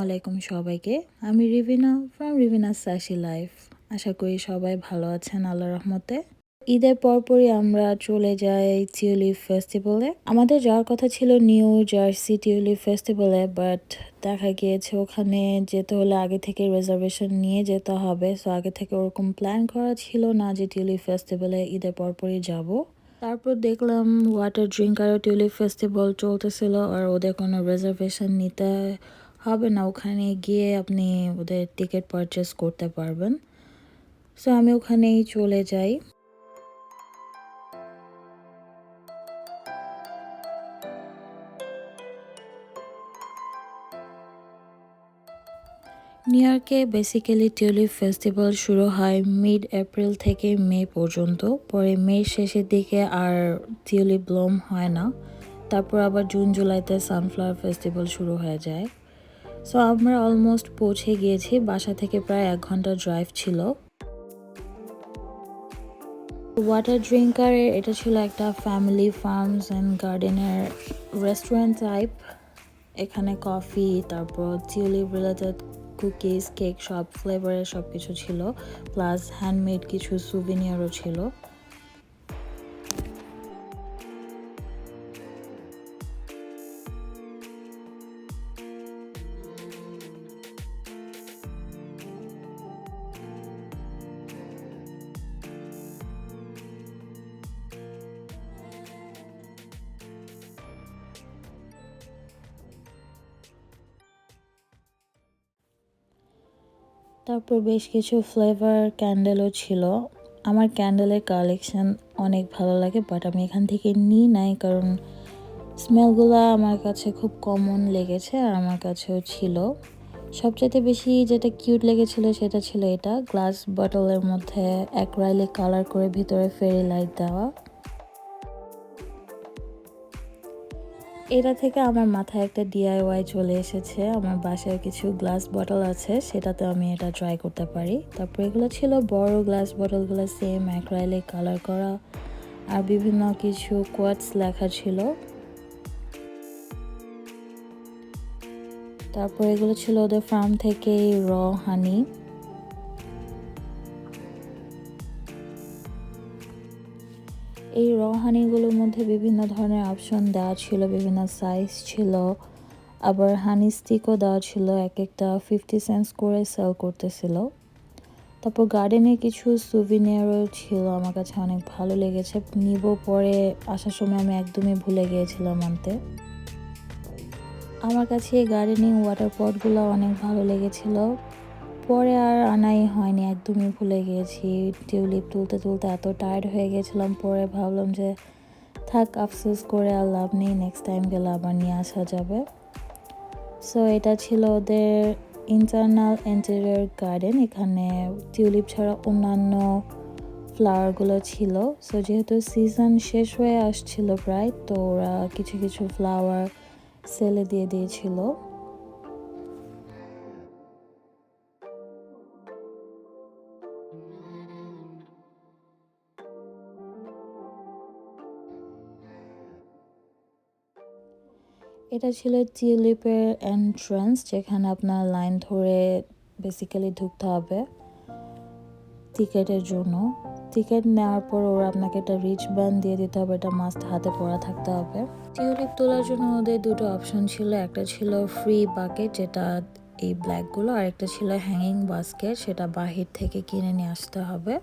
আলাইকুম সবাইকে। আমি রিভিনা ফ্রম রিভিনা সাশি লাইফ। আশা করি সবাই ভালো আছেন আল্লাহর রহমতে। ঈদের পরপরই আমরা চলে যাই টিউলিপ ফেস্টিভ্যালে। আমাদের যাওয়ার কথা ছিল নিউ জার্সি টিউলিপ ফেস্টিভ্যালে, বাট দেখা গিয়েছে ওখানে যেতে হলে আগে থেকে রিজার্ভেশন নিয়ে যেতে হবে। সো আগে থেকে ওরকম প্ল্যান করা ছিল না যে টিউলিপ ফেস্টিভ্যালে ঈদের পরপরই যাব। তারপর দেখলাম ওয়াটার ড্রিঙ্কারও টিউলিপ ফেস্টিভ্যাল চলতেছিল, আর ওদের কোনো রিজার্ভেশন নিতে হবে না, ওখানে গিয়ে আপনি ওদের টিকিট পারচেস করতে পারবেন। সো আমি ওখানেই চলে যাই। নিউ ইয়র্কে বেসিক্যালি টিউলিপ ফেস্টিভ্যাল শুরু হয় মিড এপ্রিল থেকে মে পর্যন্ত। পরে মে শেষের দিকে আর টিউলিপ ব্লুম হয় না। তারপর আবার জুন জুলাইতে সানফ্লাওয়ার ফেস্টিভ্যাল শুরু হয়ে যায়। সো আমরা অলমোস্ট পৌঁছে গিয়েছি, বাসা থেকে প্রায় 1 ঘন্টা ড্রাইভ ছিল। ওয়াটার ড্রিঙ্কারের এটা ছিল একটা ফ্যামিলি ফার্মস অ্যান্ড গার্ডেনের রেস্টুরেন্ট টাইপ। এখানে কফি, তারপর টিউলিপ রিলেটেড কুকিজ, কেক, সব ফ্লেভারের সব কিছু ছিল, প্লাস হ্যান্ডমেড কিছু সুভিনিয়ারও ছিল। তারপর বেশ কিছু ফ্লেভার ক্যান্ডেলও ছিল। আমার ক্যান্ডেলের কালেকশন অনেক ভালো লাগে, বাট আমি এখান থেকে নিই নাই, কারণ স্মেলগুলো আমার কাছে খুব কমন লেগেছে আর আমার কাছেও ছিল। সবচেয়ে বেশি যেটা কিউট লেগেছিল সেটা ছিল এটা, গ্লাস বটলের মধ্যে অ্যাক্রাইলিক কালার করে ভিতরে ফেরি লাইট দেওয়া। এটা থেকে আমার মাথায় একটা ডিআইওয়াই চলে এসেছে। আমার বাসায় কিছু গ্লাস বটল আছে, সেটাতে আমি এটা ট্রাই করতে পারি। তারপর এগুলো ছিল বড় গ্লাস বটলগুলো, সেম অ্যাক্রাইলিক কালার করা, আর বিভিন্ন কিছু কোয়াটস লেখা ছিল। তারপর এগুলো ছিল ওদের ফার্ম থেকে র হানি। এই র হানিগুলোর মধ্যে বিভিন্ন ধরনের অপশন দেওয়া ছিল, বিভিন্ন সাইজ ছিল, আবার হানি স্টিকও দেওয়া ছিল, এক একটা 50 সেন্টস করে সেল করতেছিল। তারপর গার্ডেনে কিছু সুভিনিয়ারও ছিল, আমার কাছে অনেক ভালো লেগেছে, নিব পরে আসার সময় আমি একদমই ভুলে গিয়েছিলাম আনতে। আমার কাছে এই গার্ডেনিং ওয়াটার পটগুলো অনেক ভালো লেগেছিল, পরে আর আনাই হয়নি, একদমই ভুলে গিয়েছি। টিউলিপ তুলতে তুলতে এত টায়ার্ড হয়ে গেছিলাম, পরে ভাবলাম যে থাক, আফসোস করে আর লাভ নেই, নেক্সট টাইম গেলে আবার নিয়ে আসা যাবে। সো এটা ছিল ওদের ইন্টারনাল ইন্টেরিয়র গার্ডেন। এখানে টিউলিপ ছাড়া অন্যান্য ফ্লাওয়ারগুলো ছিল। সো যেহেতু সিজন শেষ হয়ে আসছিল প্রায়, তো ওরা কিছু কিছু ফ্লাওয়ার সেলে দিয়ে দিয়েছিল। এটা ছিল টিউলিপের এন্ট্রান্স, যেখানে আপনার লাইন ধরে বেসিক্যালি ঢুকতে হবে টিকেটের জন্য। টিকিট নেওয়ার পর ওরা আপনাকে একটা রিচ ব্যান্ড দিয়ে দিতে হবে, এটা মাস্ট হাতে পরা থাকতে হবে। টিউলিপ তোলার জন্য ওদের দুটো অপশন ছিল, একটা ছিল ফ্রি বাকেট, যেটা এই ব্ল্যাকগুলো, আর একটা ছিল হ্যাঙ্গিং বাস্কেট, সেটা বাহির থেকে কিনে নিয়ে আসতে হবে।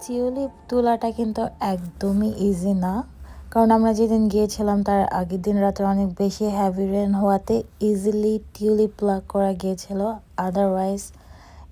টিউলিপ তোলাটা কিন্তু একদমই ইজি না, কারণ আমরা যেদিন গিয়েছিলাম তার আগের দিন রাতে অনেক বেশি হেভি রেন হওয়াতে ইজিলি টিউলিপ প্লাক করা গিয়েছিল। আদারওয়াইজ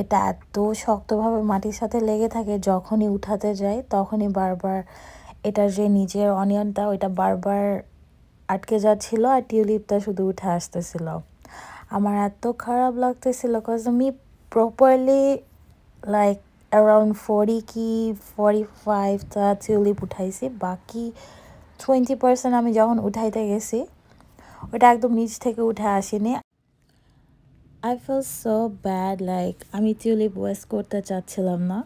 এটা এত শক্তভাবে মাটির সাথে লেগে থাকে, যখনই উঠাতে যায় তখনই বারবার এটার যে নিচের অনিয়নটা ওইটা বারবার আটকে যাচ্ছিল আর টিউলিপটা শুধু উঠে আসতেছিল। আমার এত খারাপ লাগতেছিল কজ আমি প্রপারলি লাইক অ্যারাউন্ড 40 কি 45টা টিউলিপ উঠাইছি, বাকি 20% আমি যখন উঠাইতে গেছি ওটা একদম নিচ থেকে উঠে আসেনি। I feel so bad, like আমি টিউলিপ ওয়েস্ট করতে চাচ্ছিলাম না।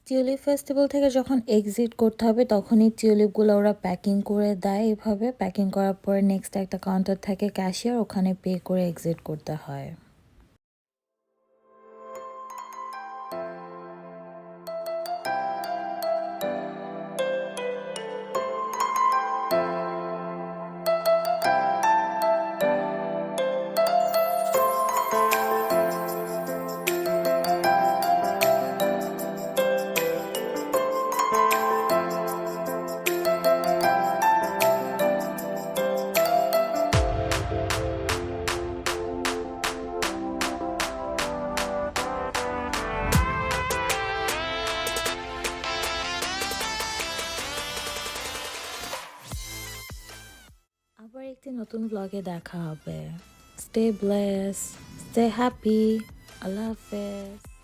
টিউলিপ ফেস্টিভ্যাল থেকে যখন এক্সিট করতে হবে তখনই টিউলিপগুলো ওরা প্যাকিং করে দেয়। এভাবে প্যাকিং করার পরে নেক্সট একটা কাউন্টার থাকে ক্যাশিয়ার, ওখানে পে করে এক্সিট করতে হয়। আবার একটি নতুন ব্লগে দেখা হবে। স্টে ব্লেস, স্টে হ্যাপি, আল্লাহ হাফেজ।